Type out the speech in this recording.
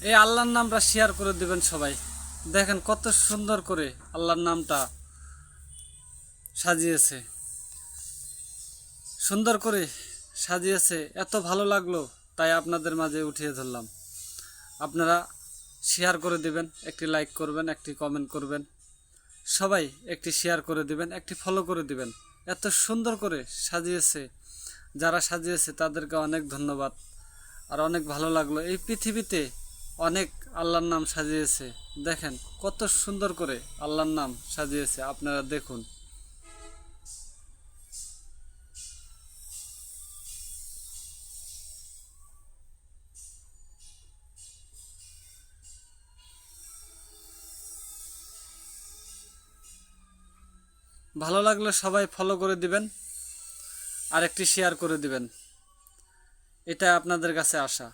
এই আল্লাহর নামটা শেয়ার করে দিবেন সবাই। দেখেন কত সুন্দর করে আল্লাহর নামটা সাজিয়েছে, সুন্দর করে সাজিয়েছে, এত ভালো লাগলো তাই আপনাদের মাঝে উঠিয়ে ধরলাম। আপনারা শেয়ার করে দিবেন, একটি লাইক করবেন, একটি কমেন্ট করবেন, সবাই একটি শেয়ার করে দিবেন, একটি ফলো করে দিবেন। এত সুন্দর করে সাজিয়েছে, যারা সাজিয়েছে তাদেরকে অনেক ধন্যবাদ। আর অনেক ভালো লাগলো। এই পৃথিবীতে অনেক আল্লাহর নাম সাজিয়েছে, দেখেন কত সুন্দর করে আল্লাহর নাম সাজিয়েছে, আপনারা দেখুন। ভালো লাগলে সবাই ফলো করে দিবেন আর একটি শেয়ার করে দিবেন, এটা আপনাদের কাছে আশা।